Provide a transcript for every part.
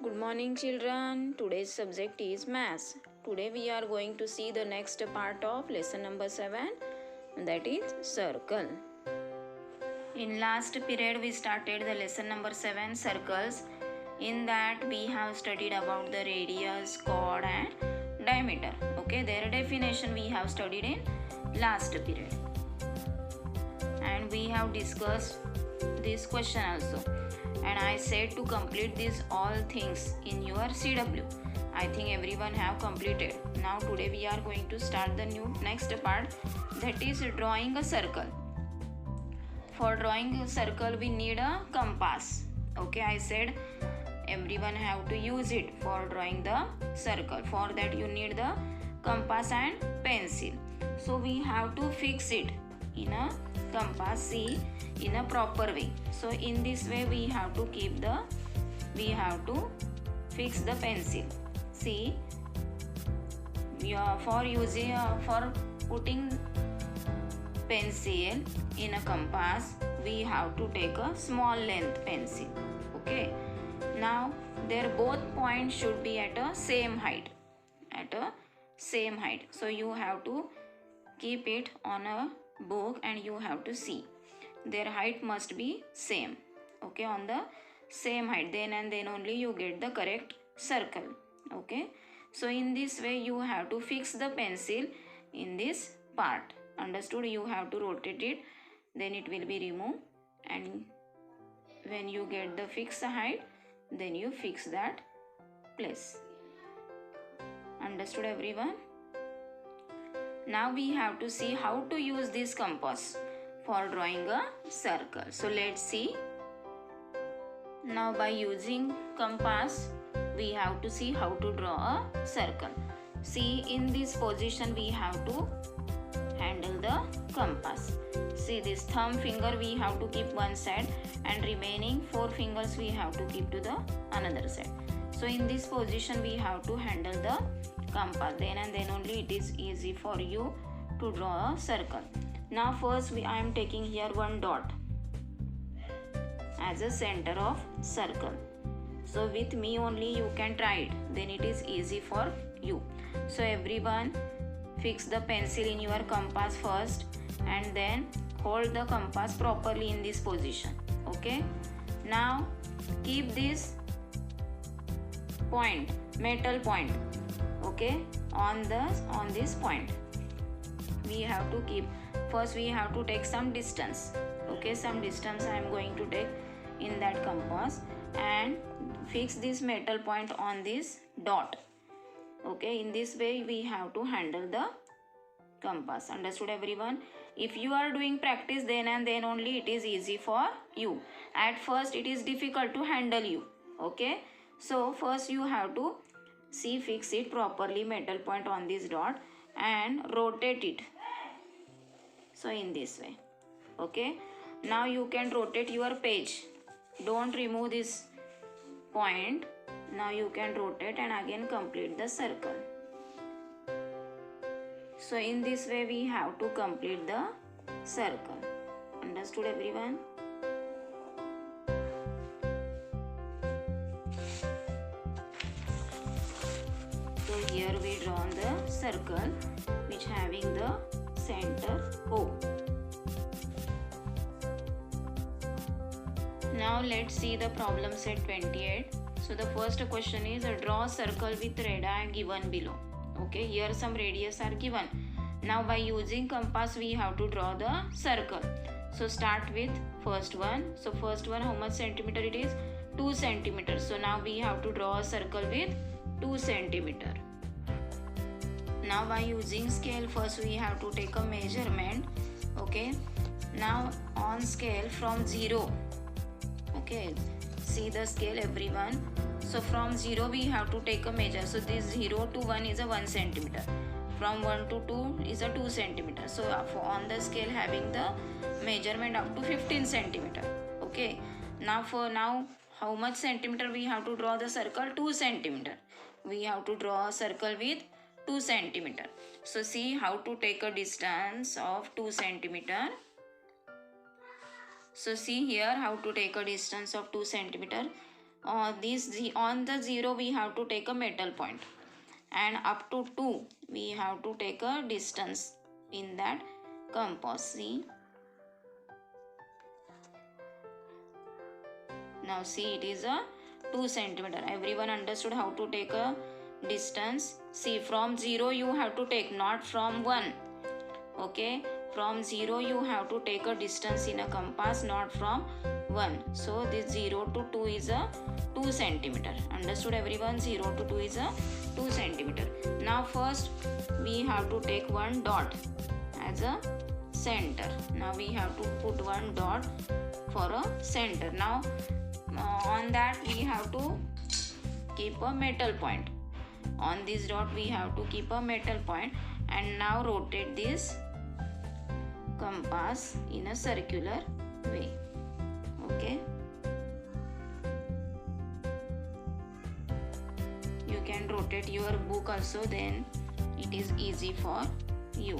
Good morning, children. Today's subject is maths. Today we are going to see the next part of lesson number 7, that is circle. In last period we started the lesson number 7, circles. In that we have studied about the radius, chord and diameter. Okay, their definition we have studied in last period. And we have discussed this question also. And I said to complete these all things in your CW. I think everyone have completed. Now today we are going to start the new next part, that is drawing a circle. For drawing a circle we need a compass. Okay, I said everyone have to use it for drawing the circle. For that you need the compass and pencil. So we have to fix it in a compass, see, in a proper way. So in this way we have to fix the pencil. See, for putting pencil in a compass we have to take a small length pencil. Okay, now their both points should be at a same height, so you have to keep it on a book and you have to see their height must be same. Okay, on the same height, then and then only you get the correct circle. Okay, so in this way you have to fix the pencil in this part. Understood? You have to rotate it, then it will be removed, and when you get the fixed height then you fix that place. Understood everyone? Now we have to see how to use this compass for drawing a circle. So let's see. Now by using compass we have to see how to draw a circle. See, in this position we have to handle the compass. See, this thumb finger we have to keep one side and remaining 4 fingers we have to keep to the another side. So in this position we have to handle the compass, then and then only it is easy for you to draw a circle. Now first I am taking here one dot as a center of circle. So with me only you can try it, then it is easy for you. So everyone fix the pencil in your compass first and then hold the compass properly in this position. Okay, now keep this point, metal point, okay, on this point. We have to keep, first we have to take some distance. Okay, some distance I am going to take in that compass and fix this metal point on this dot. Okay, in this way we have to handle the compass. Understood everyone? If you are doing practice, then and then only it is easy for you. At first it is difficult to handle you. Okay, so first you have to see, fix it properly, metal point on this dot, and rotate it. So in this way. Okay, now you can rotate your page. Don't remove this point. Now you can rotate and again complete the circle. So in this way we have to complete the circle. Understood everyone? So here we draw the circle which having the center O. Now let's see the problem set 28. So the first question is draw a circle with radii given below. Okay, here some radius are given. Now by using compass we have to draw the circle. So start with first one. So first one, how much centimeter it is? 2 centimeters. So now we have to draw a circle with 2 centimeter. Now by using scale, first we have to take a measurement. Okay, now on scale from 0. Okay, see the scale everyone. So from 0 we have to take a measure. So this 0 to 1 is a 1 centimeter. From 1 to 2 is a 2 centimeter. So on the scale having the measurement up to 15 centimeter. Okay, now how much centimeter we have to draw the circle? 2 centimeter. We have to draw a circle with 2 centimeter. So see how to take a distance of 2 centimeter. So see here how to take a distance of 2 centimeter. on the 0 we have to take a metal point, and up to 2 we have to take a distance in that compass. See, now see, it is a 2 centimeter. Everyone understood how to take a distance? See, from 0 you have to take, not from 1. Okay, from 0 you have to take a distance in a compass, not from 1. So this 0 to 2 is a 2 centimeter. Understood everyone? 0 to 2 is a 2 centimeter. Now first we have to take one dot as a center. Now we have to put one dot for a center. Now on that we have to keep a metal point. On this dot we have to keep a metal point, and now rotate this compass in a circular way. Okay, you can rotate your book also, then it is easy for you.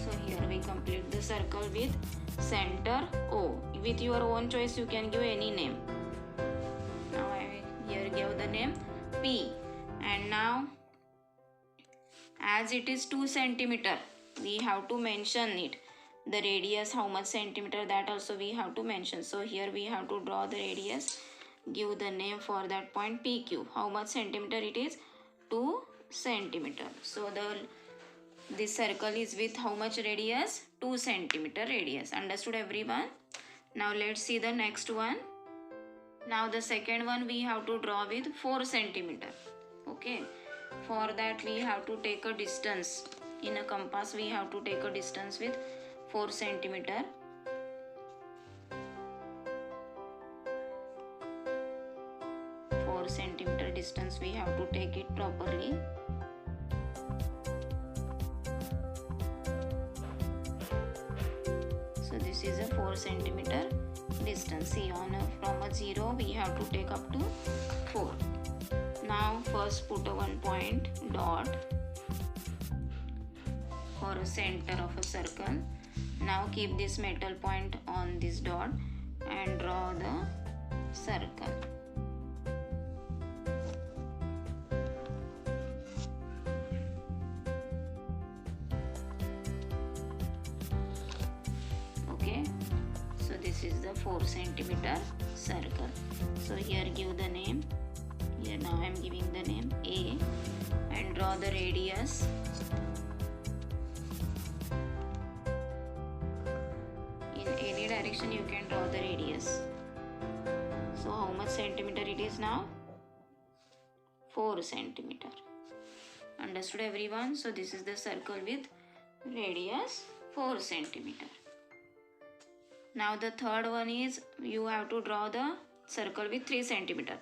So here we complete the circle with center O. With your own choice you can give any name. Now I here give the name P, and now as it is 2 centimeter we have to mention it. The radius how much centimeter, that also we have to mention. So here we have to draw the radius, give the name for that point PQ. How much centimeter it is? 2 centimeter. So this circle is with how much radius? 2 centimeter radius. Understood everyone? Now let's see the next one. Now the second one we have to draw with 4 centimeter. Okay, for that we have to take a distance. In a compass we have to take a distance with 4 centimeter. Centimeter distance we have to take it properly. So this is a 4 centimeter distance. See, from a 0 we have to take up to 4. Now first put a 1 point dot for a center of a circle. Now keep this metal point on this dot and draw the circle. Okay, so this is the 4 centimeter circle. So here give the name. Here now I am giving the name A and draw the radius. In any direction you can draw the radius. So how much centimeter it is now? 4 centimeter. Understood everyone? So this is the circle with radius 4 centimeter. Now the third one is you have to draw the circle with 3 centimeter.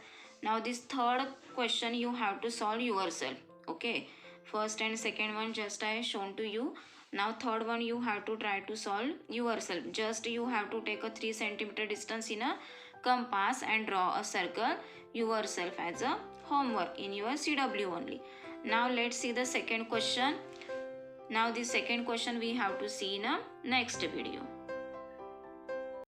Now this third question you have to solve yourself. Okay, first and second one just I shown to you. Now third one you have to try to solve yourself. Just you have to take a 3 centimeter distance in a compass and draw a circle yourself as a homework in your CW only. Now let's see the second question. Now the second question we have to see in a next video.